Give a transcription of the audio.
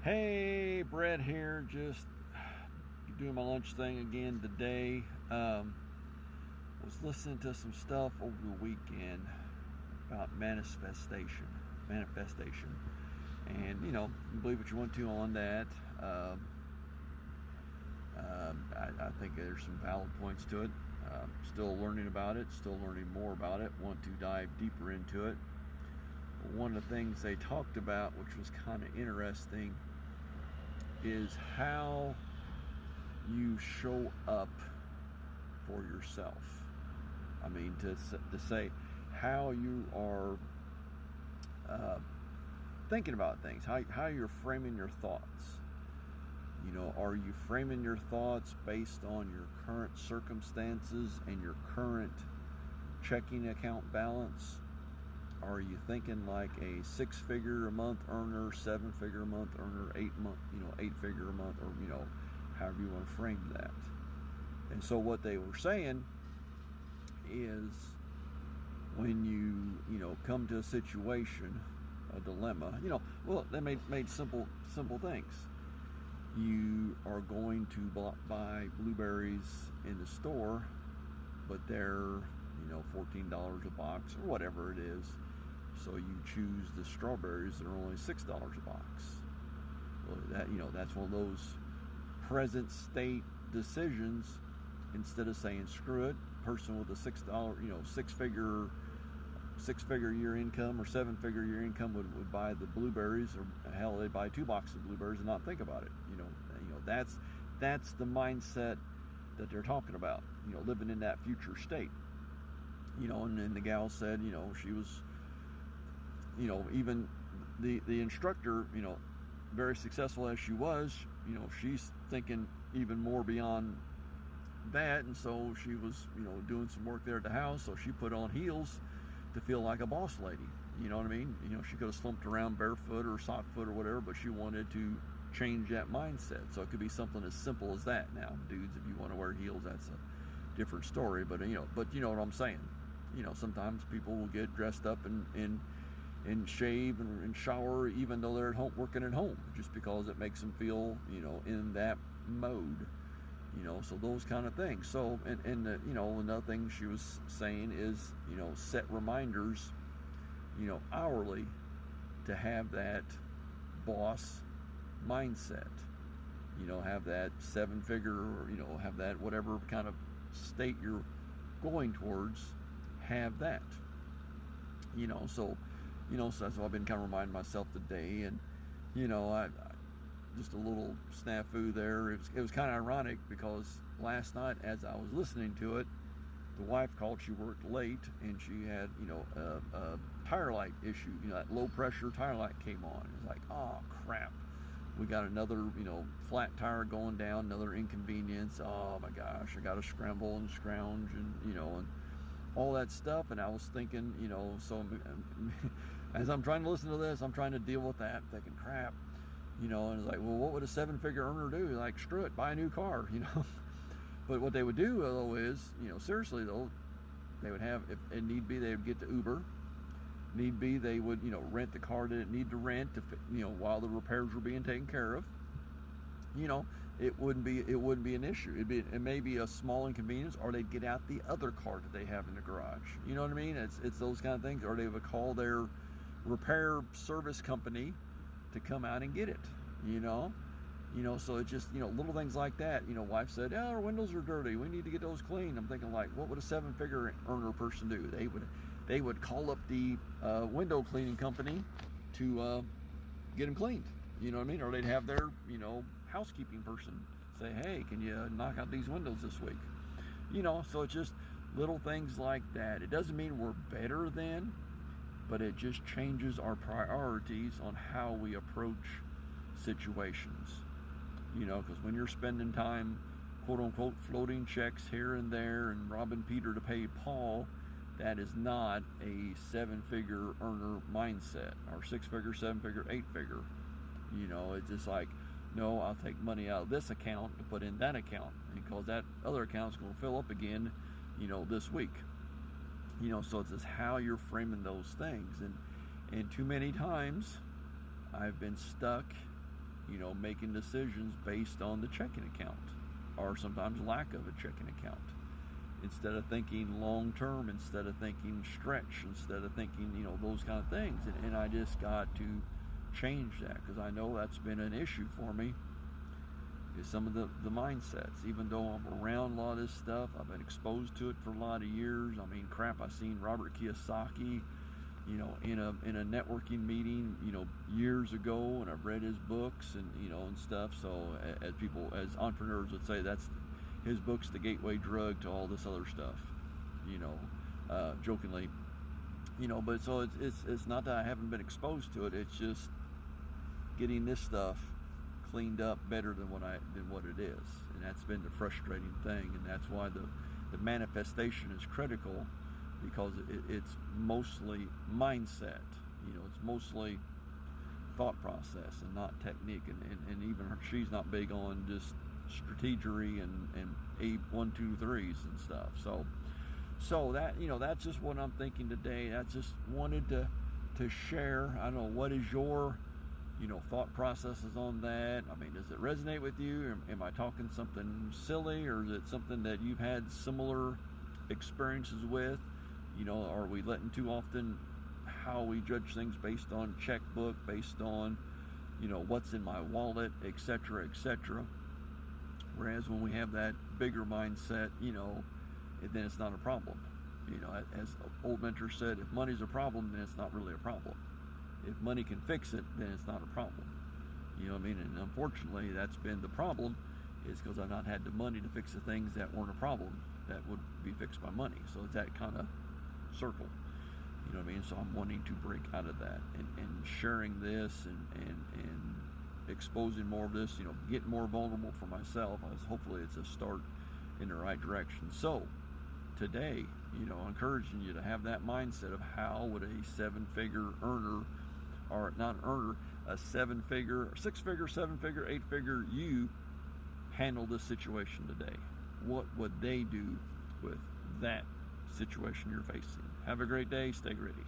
Hey, Brett here. Just doing my lunch thing again today. Was listening to some stuff over the weekend about manifestation, and you believe what you want to on that. I think there's some valid points to it. Still learning about it. Still learning more about it. Want to dive deeper into it. One of the things they talked about, which was kind of interesting, is how you show up for yourself. I mean, to say how you are thinking about things, how you're framing your thoughts. Are you framing your thoughts based on your current circumstances and your current checking account balance? Are you thinking like a 6-figure a month earner, 7-figure a month earner, 8-figure a month, or however you want to frame that? And so what they were saying is, when you come to a situation, a dilemma, they made simple things. You are going to buy blueberries in the store, but they're $14 a box or whatever it is. So you choose the strawberries that are only $6 a box. Well, that's one of those present state decisions. Instead of saying screw it, person with a $6, six-figure year income or 7-figure year income would buy the blueberries, or hell, they'd buy 2 boxes of blueberries and not think about it. That's the mindset that they're talking about. Living in that future state. And then the gal said, she was, even the instructor, very successful as she was, she's thinking even more beyond that. And so she was, doing some work there at the house. So she put on heels to feel like a boss lady. You know what I mean? She could have slumped around barefoot or sock foot or whatever, but she wanted to change that mindset. So it could be something as simple as that. Now, dudes, if you want to wear heels, that's a different story. But you know what I'm saying. Sometimes people will get dressed up and shave and shower even though they're at home, working at home, just because it makes them feel, in that mode. So those kind of things. So, and another thing she was saying is, set reminders, hourly, to have that boss mindset. Have that 7-figure, or, have that whatever kind of state you're going towards, have that. So that's what I've been kind of reminding myself today. And, I just a little snafu there. It was kind of ironic because last night, as I was listening to it, the wife called. She worked late and she had, a tire light issue. That low pressure tire light came on. It's like, oh crap, we got another, flat tire going down, another inconvenience. Oh my gosh, I got to scramble and scrounge and, and all that stuff. And I was thinking, so as I'm trying to listen to this, I'm trying to deal with that, thinking, crap, and it's like, well, what would a 7-figure earner do? Like, screw it, buy a new car, But what they would do, though, is, seriously, though, they would have, if it need be, they would get the Uber. Need be, they would, rent the car that it need to rent, to, while the repairs were being taken care of. It wouldn't be an issue. It may be a small inconvenience, or they'd get out the other car that they have in the garage. You know what I mean? It's those kind of things. Or they would call their repair service company to come out and get it. So it's just, little things like that. Wife said, our windows are dirty, we need to get those cleaned. I'm thinking, like, what would a 7-figure earner person do? They would call up the window cleaning company to get them cleaned. You know what I mean? Or they'd have their, housekeeping person say, hey, can you knock out these windows this week? So it's just little things like that. It doesn't mean we're better than, but it just changes our priorities on how we approach situations. Because when you're spending time, quote unquote, floating checks here and there and robbing Peter to pay Paul, that is not a 7-figure earner mindset, or 6-figure, 7-figure, 8-figure. It's just like, no, I'll take money out of this account to put in that account, because that other account's going to fill up again, this week. So it's just how you're framing those things. And too many times I've been stuck making decisions based on the checking account, or sometimes lack of a checking account. Instead of thinking long term, instead of thinking stretch, instead of thinking, those kind of things. And I just got to change that, because I know that's been an issue for me, is some of the mindsets. Even though I'm around a lot of this stuff, I've been exposed to it for a lot of years. I mean, crap, I seen Robert Kiyosaki, in a networking meeting, years ago, and I've read his books and stuff. So as entrepreneurs would say, that's his book's the gateway drug to all this other stuff, jokingly, but so it's not that I haven't been exposed to it. It's just getting this stuff cleaned up better than what it is, and that's been the frustrating thing. And that's why the manifestation is critical, because it's mostly mindset. It's mostly thought process and not technique. And even she's not big on just strategery and 8, 1, 2, 3s and stuff. So that that's just what I'm thinking today. I just wanted to share. I don't know, what is your thought processes on that? I mean, does it resonate with you? Am I talking something silly, or is it something that you've had similar experiences with? Are we letting too often how we judge things based on checkbook, based on what's in my wallet, etc., etc.? Whereas when we have that bigger mindset, then it's not a problem. As old mentor said, if money's a problem, then it's not really a problem. If money can fix it, then it's not a problem. You know what I mean? And unfortunately, that's been the problem, is because I've not had the money to fix the things that weren't a problem, that would be fixed by money. So it's that kind of circle. You know what I mean? So I'm wanting to break out of that, and sharing this and exposing more of this, getting more vulnerable for myself. Hopefully it's a start in the right direction. So today, encouraging you to have that mindset of how would a 7-figure earner, or not an earner, a 7-figure, 6-figure, 7-figure, 8-figure you handle this situation today. What would they do with that situation you're facing? Have a great day. Stay gritty.